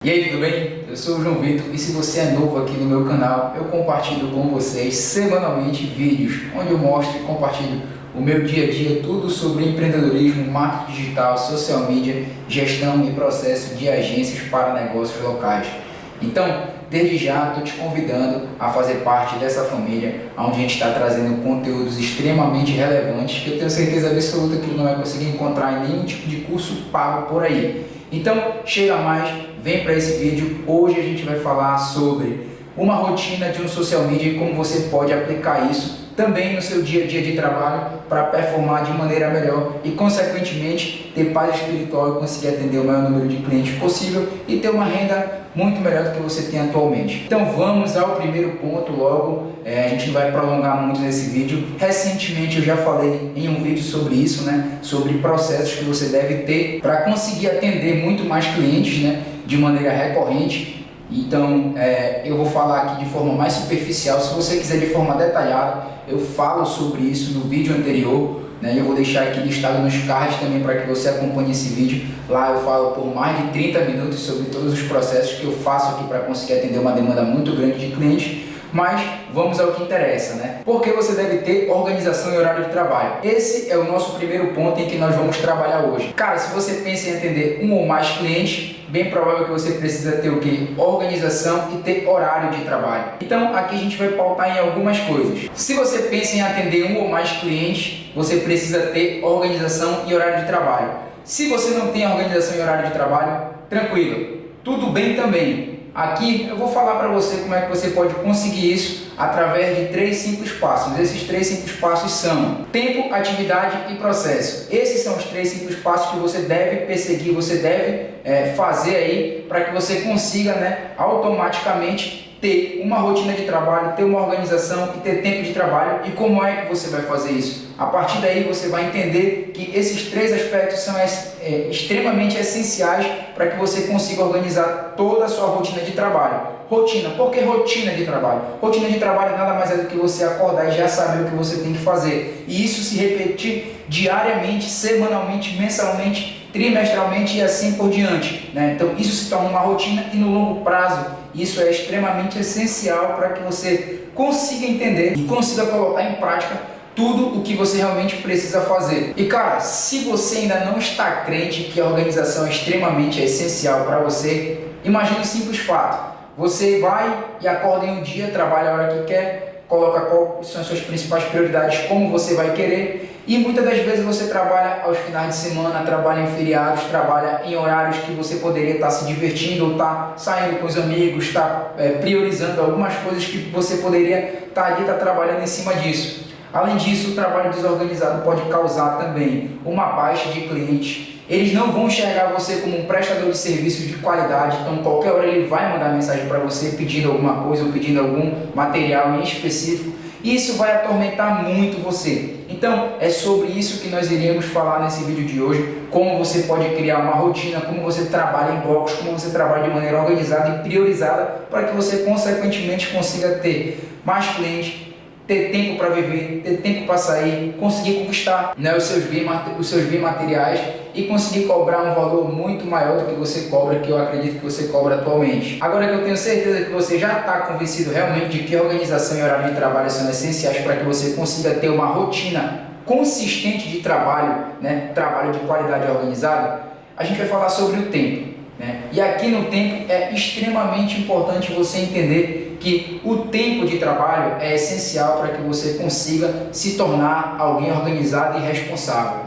E aí, tudo bem? Eu sou o João Vitor e se você é novo aqui no meu canal, eu compartilho com vocês semanalmente vídeos onde eu mostro e compartilho o meu dia a dia, tudo sobre empreendedorismo, marketing digital, social media, gestão e processo de agências para negócios locais. Então, desde já estou te convidando a fazer parte dessa família, onde a gente está trazendo conteúdos extremamente relevantes que eu tenho certeza absoluta que não vai conseguir encontrar em nenhum tipo de curso pago por aí. Então, chega mais, vem para esse vídeo. Hoje a gente vai falar sobre uma rotina de um social media e como você pode aplicar isso também no seu dia a dia de trabalho para performar de maneira melhor e, consequentemente, ter paz espiritual e conseguir atender o maior número de clientes possível e ter uma renda muito melhor do que você tem atualmente. Então vamos ao primeiro ponto logo, a gente não vai prolongar muito nesse vídeo. Recentemente eu já falei em um vídeo sobre isso, sobre processos que você deve ter para conseguir atender muito mais clientes, de maneira recorrente. Então eu vou falar aqui de forma mais superficial. Se você quiser de forma detalhada, eu falo sobre isso no vídeo anterior, eu vou deixar aqui listado nos cards também para que você acompanhe esse vídeo. Lá eu falo por mais de 30 minutos sobre todos os processos que eu faço aqui para conseguir atender uma demanda muito grande de clientes. Mas vamos ao que interessa, Por que você deve ter organização e horário de trabalho? Esse é o nosso primeiro ponto em que nós vamos trabalhar hoje. Cara, se você pensa em atender um ou mais clientes, bem provável que você precisa ter o quê? Organização e ter horário de trabalho. Então aqui a gente vai pautar em algumas coisas. Se você pensa em atender um ou mais clientes, você precisa ter organização e horário de trabalho. Se você não tem organização e horário de trabalho, tranquilo, tudo bem também. Aqui eu vou falar para você como é que você pode conseguir isso através de 3 simples passos. Esses 3 simples passos são tempo, atividade e processo. Esses são os 3 simples passos que você deve perseguir, você deve fazer aí para que você consiga automaticamente ter uma rotina de trabalho, ter uma organização e ter tempo de trabalho. E como é que você vai fazer isso? A partir daí você vai entender que esses 3 aspectos são extremamente essenciais para que você consiga organizar toda a sua rotina de trabalho. Rotina, por que rotina de trabalho? Rotina de trabalho nada mais é do que você acordar e já saber o que você tem que fazer. E isso se repetir diariamente, semanalmente, mensalmente, trimestralmente e assim por diante. Então isso se torna uma rotina e no longo prazo isso é extremamente essencial para que você consiga entender e consiga colocar em prática tudo o que você realmente precisa fazer. E cara, se você ainda não está crente que a organização é extremamente essencial para você, imagine um simples fato. Você vai e acorda em um dia, trabalha a hora que quer, coloca quais são as suas principais prioridades, como você vai querer, e muitas das vezes você trabalha aos finais de semana, trabalha em feriados, trabalha em horários que você poderia estar se divertindo ou estar saindo com os amigos, estar priorizando algumas coisas que você poderia estar trabalhando em cima disso. Além disso, o trabalho desorganizado pode causar também uma baixa de clientes. Eles não vão enxergar você como um prestador de serviços de qualidade, então qualquer hora ele vai mandar mensagem para você pedindo alguma coisa ou pedindo algum material em específico. E isso vai atormentar muito você. Então é sobre isso que nós iremos falar nesse vídeo de hoje, como você pode criar uma rotina, como você trabalha em blocos, como você trabalha de maneira organizada e priorizada para que você consequentemente consiga ter mais clientes, ter tempo para viver, ter tempo para sair, conseguir conquistar os seus bens materiais e conseguir cobrar um valor muito maior do que você cobra, que eu acredito que você cobra atualmente. Agora que eu tenho certeza que você já está convencido realmente de que organização e horário de trabalho são essenciais para que você consiga ter uma rotina consistente de trabalho, trabalho de qualidade organizada, a gente vai falar sobre o tempo. E aqui no tempo é extremamente importante você entender que o tempo de trabalho é essencial para que você consiga se tornar alguém organizado e responsável.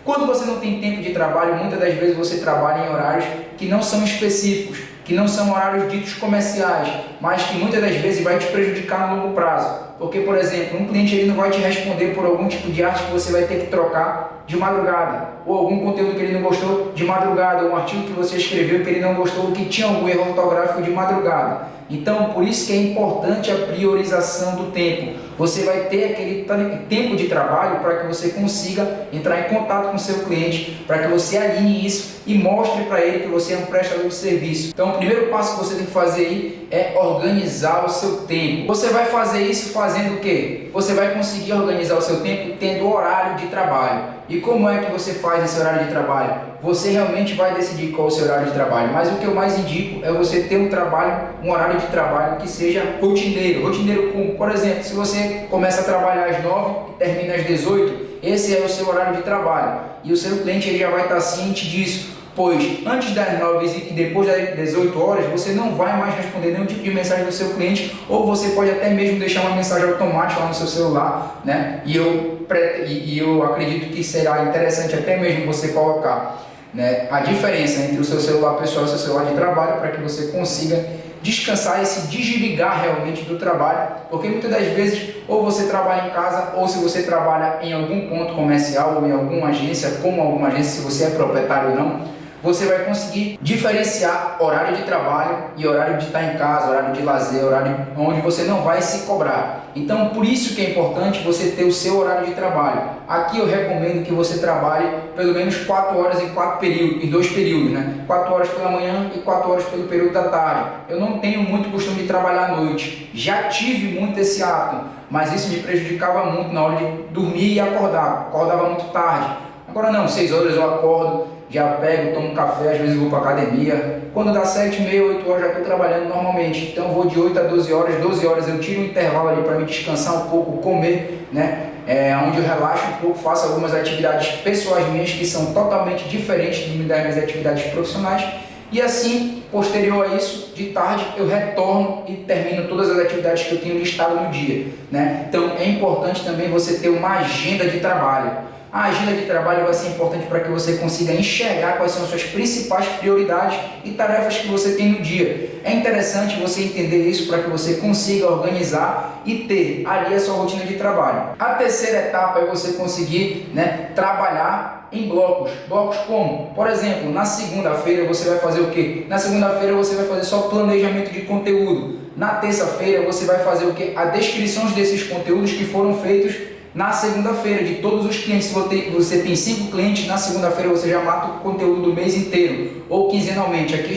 Quando você não tem tempo de trabalho, muitas das vezes você trabalha em horários que não são específicos, que não são horários ditos comerciais, mas que muitas das vezes vai te prejudicar no longo prazo. Porque, por exemplo, um cliente ele não vai te responder por algum tipo de arte que você vai ter que trocar de madrugada, ou algum conteúdo que ele não gostou de madrugada, ou um artigo que você escreveu que ele não gostou, que tinha algum erro ortográfico de madrugada. Então, por isso que é importante a priorização do tempo. Você vai ter aquele tempo de trabalho para que você consiga entrar em contato com o seu cliente, para que você alinhe isso e mostre para ele que você é um prestador de serviço. Então, o primeiro passo que você tem que fazer aí é organizar o seu tempo. Você vai fazer isso fazendo fazendo o quê? Você vai conseguir organizar o seu tempo tendo horário de trabalho. E como é que você faz esse horário de trabalho? Você realmente vai decidir qual é o seu horário de trabalho, mas o que eu mais indico é você ter um horário de trabalho que seja rotineiro. Rotineiro como, por exemplo, se você começa a trabalhar às 9 e termina às 18, esse é o seu horário de trabalho. E o seu cliente ele já vai estar ciente disso. Pois antes das 9 e depois das 18 horas, você não vai mais responder nenhum tipo de mensagem do seu cliente, ou você pode até mesmo deixar uma mensagem automática lá no seu celular, né? E eu acredito que será interessante até mesmo você colocar, né, a diferença entre o seu celular pessoal e o seu celular de trabalho, para que você consiga descansar e se desligar realmente do trabalho, porque muitas das vezes ou você trabalha em casa, ou se você trabalha em algum ponto comercial ou em alguma agência, como alguma agência, se você é proprietário ou não, você vai conseguir diferenciar horário de trabalho e horário de estar em casa, horário de lazer, horário onde você não vai se cobrar. Então, por isso que é importante você ter o seu horário de trabalho. Aqui eu recomendo que você trabalhe pelo menos 4 horas em 2 períodos, né? 4 horas pela manhã e 4 horas pelo período da tarde. Eu não tenho muito costume de trabalhar à noite. Já tive muito esse hábito, mas isso me prejudicava muito na hora de dormir e acordar. Acordava muito tarde. Agora não, 6 horas eu acordo, já pego, tomo um café, às vezes vou para academia. Quando dá 7, meia, 8 horas já estou trabalhando normalmente. Então eu vou de 8 a 12 horas, 12 horas eu tiro um intervalo ali para me descansar um pouco, comer, né? Onde eu relaxo um pouco, faço algumas atividades pessoais minhas que são totalmente diferentes das minhas atividades profissionais. E assim, posterior a isso, de tarde eu retorno e termino todas as atividades que eu tenho listado no dia, né? Então é importante também você ter uma agenda de trabalho. A agenda de trabalho vai ser importante para que você consiga enxergar quais são as suas principais prioridades e tarefas que você tem no dia. É interessante você entender isso para que você consiga organizar e ter ali a sua rotina de trabalho. A terceira etapa é você conseguir, né, trabalhar em blocos. Blocos como? Por exemplo, na segunda-feira você vai fazer o quê? Na segunda-feira você vai fazer só planejamento de conteúdo. Na terça-feira você vai fazer o quê? A descrição desses conteúdos que foram feitos na segunda-feira, de todos os clientes. Se você tem 5 clientes, na segunda-feira você já mata o conteúdo do mês inteiro, ou quinzenalmente. Aqui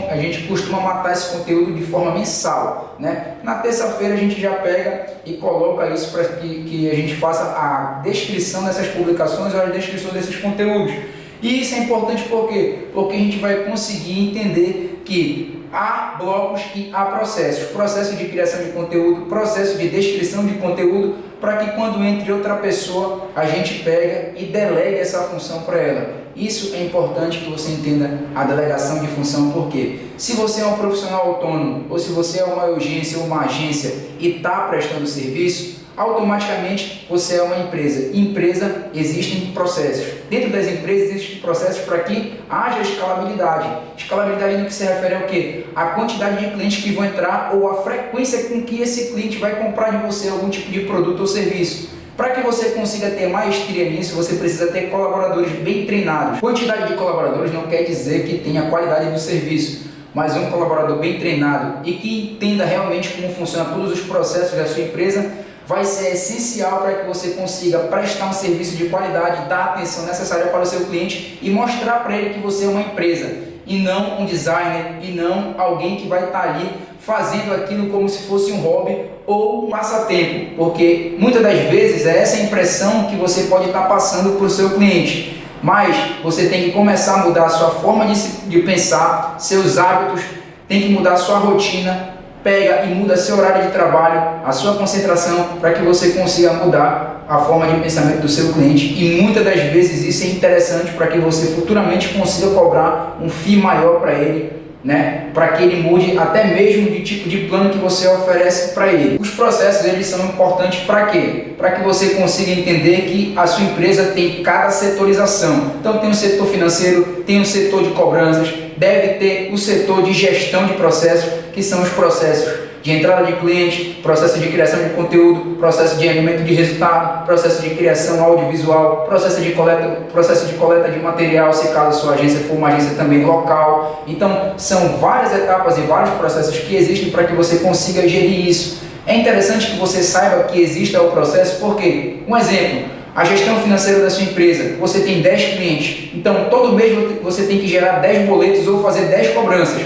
a gente costuma matar esse conteúdo de forma mensal, né? Na terça-feira a gente já pega e coloca isso para que a gente faça a descrição dessas publicações ou a descrição desses conteúdos. E isso é importante por quê? Porque a gente vai conseguir entender que há blocos e há processos. Processo de criação de conteúdo, processo de descrição de conteúdo, para que quando entre outra pessoa, a gente pega e delegue essa função para ela. Isso é importante que você entenda a delegação de função, porque se você é um profissional autônomo, ou se você é uma urgência ou uma agência e está prestando serviço, automaticamente você é uma empresa. Empresa, existem processos. Dentro das empresas existem processos para que haja escalabilidade. Escalabilidade no que se refere ao quê? A quantidade de clientes que vão entrar ou a frequência com que esse cliente vai comprar de você algum tipo de produto ou serviço. Para que você consiga ter maestria nisso, você precisa ter colaboradores bem treinados. Quantidade de colaboradores não quer dizer que tenha qualidade do serviço, mas um colaborador bem treinado e que entenda realmente como funcionam todos os processos da sua empresa vai ser essencial para que você consiga prestar um serviço de qualidade, dar a atenção necessária para o seu cliente e mostrar para ele que você é uma empresa e não um designer e não alguém que vai estar ali fazendo aquilo como se fosse um hobby ou um passatempo, porque muitas das vezes é essa a impressão que você pode estar passando para o seu cliente. Mas você tem que começar a mudar a sua forma de pensar, seus hábitos, tem que mudar a sua rotina. Pega e muda seu horário de trabalho, a sua concentração, para que você consiga mudar a forma de pensamento do seu cliente. E muitas das vezes isso é interessante para que você futuramente consiga cobrar um FII maior para ele, né? Para que ele mude até mesmo de tipo de plano que você oferece para ele. Os processos eles são importantes para quê? Para que você consiga entender que a sua empresa tem cada setorização. Então tem o setor financeiro, tem o setor de cobranças, deve ter o setor de gestão de processos, que são os processos de entrada de cliente, processo de criação de conteúdo, processo de alinhamento de resultado, processo de criação audiovisual, processo de coleta de material, se caso a sua agência for uma agência também local. Então, são várias etapas e vários processos que existem para que você consiga gerir isso. É interessante que você saiba que existe o processo, porque, um exemplo, a gestão financeira da sua empresa, você tem 10 clientes, então todo mês você tem que gerar 10 boletos ou fazer 10 cobranças.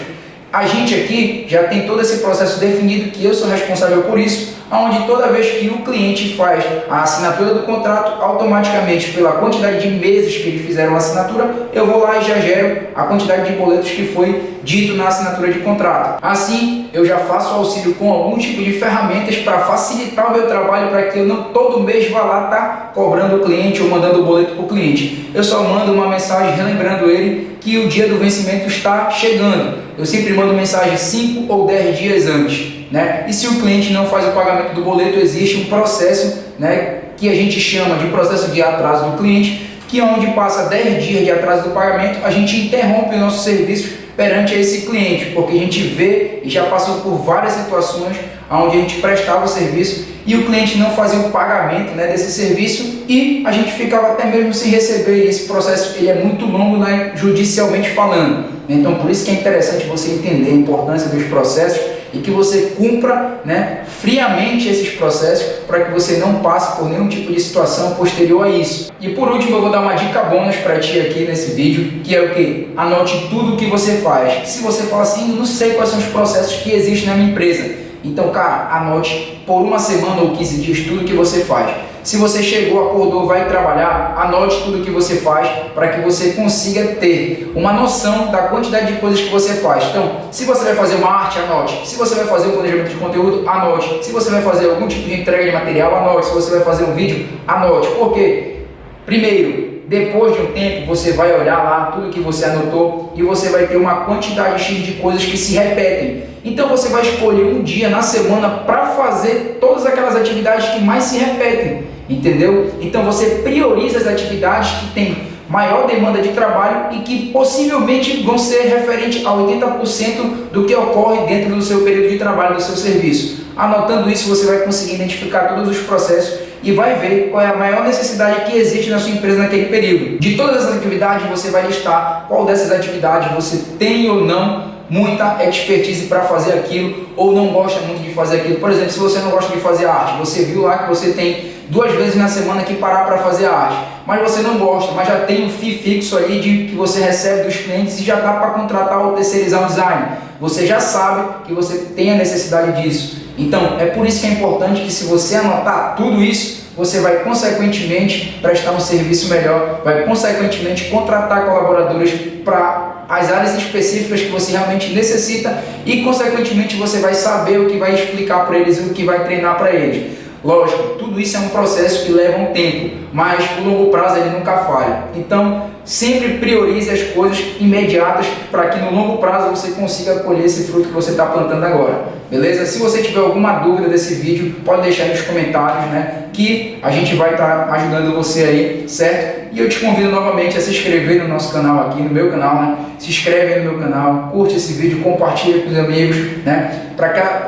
A gente aqui já tem todo esse processo definido, que eu sou responsável por isso, onde toda vez que o cliente faz a assinatura do contrato, automaticamente, pela quantidade de meses que eles fizeram a assinatura, eu vou lá e já gero a quantidade de boletos que foi dito na assinatura de contrato. Assim, eu já faço auxílio com algum tipo de ferramentas para facilitar o meu trabalho, para que eu não todo mês vá lá estar cobrando o cliente ou mandando o boleto para o cliente. Eu só mando uma mensagem relembrando ele que o dia do vencimento está chegando. Eu sempre mando mensagem 5 ou 10 dias antes, né? E se o cliente não faz o pagamento do boleto, existe um processo, né, que a gente chama de processo de atraso do cliente, que é onde passa 10 dias de atraso do pagamento, a gente interrompe o nosso serviço perante esse cliente, porque a gente vê e já passou por várias situações onde a gente prestava o serviço e o cliente não fazia o pagamento, né, desse serviço, e a gente ficava até mesmo sem receber. E esse processo ele é muito longo, né, judicialmente falando. Então por isso que é interessante você entender a importância dos processos e que você cumpra, né, friamente esses processos, para que você não passe por nenhum tipo de situação posterior a isso. E por último, eu vou dar uma dica bônus para ti aqui nesse vídeo, que é o que? Anote tudo o que você faz. Se você fala assim, não sei quais são os processos que existem na minha empresa, então, cara, anote por uma semana ou 15 dias tudo que você faz. Se você chegou, acordou, vai trabalhar, anote tudo que você faz, para que você consiga ter uma noção da quantidade de coisas que você faz. Então, se você vai fazer uma arte, anote. Se você vai fazer um planejamento de conteúdo, anote. Se você vai fazer algum tipo de entrega de material, anote. Se você vai fazer um vídeo, anote. Por quê? Primeiro, depois de um tempo, você vai olhar lá tudo que você anotou e você vai ter uma quantidade X de coisas que se repetem. Então você vai escolher um dia na semana para fazer todas aquelas atividades que mais se repetem, entendeu? Então você prioriza as atividades que têm maior demanda de trabalho e que possivelmente vão ser referentes a 80% do que ocorre dentro do seu período de trabalho, do seu serviço. Anotando isso, você vai conseguir identificar todos os processos e vai ver qual é a maior necessidade que existe na sua empresa naquele período. De todas as atividades, você vai listar qual dessas atividades você tem ou não muita expertise para fazer aquilo, ou não gosta muito de fazer aquilo. Por exemplo, se você não gosta de fazer arte, você viu lá que você tem 2 vezes na semana que parar para fazer a arte, mas você não gosta, mas já tem um FII fixo ali que você recebe dos clientes e já dá para contratar ou terceirizar um design. Você já sabe que você tem a necessidade disso. Então, é por isso que é importante que, se você anotar tudo isso, você vai consequentemente prestar um serviço melhor, vai consequentemente contratar colaboradores para as áreas específicas que você realmente necessita e consequentemente você vai saber o que vai explicar para eles e o que vai treinar para eles. Lógico, tudo isso é um processo que leva um tempo, mas o longo prazo ele nunca falha. Então, sempre priorize as coisas imediatas para que no longo prazo você consiga colher esse fruto que você está plantando agora. Beleza? Se você tiver alguma dúvida desse vídeo, pode deixar nos comentários, né? Que a gente vai estar ajudando você aí, certo? E eu te convido novamente a se inscrever no nosso canal aqui, no meu canal, né? Se inscreve aí no meu canal, curte esse vídeo, compartilha com os amigos, né?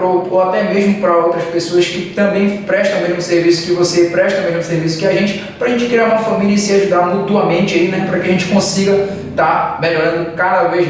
Ou até mesmo para outras pessoas que também prestam o mesmo serviço que você, prestam o mesmo serviço que a gente, para a gente criar uma família e se ajudar mutuamente aí, né? Para que a gente consiga estar melhorando cada vez mais.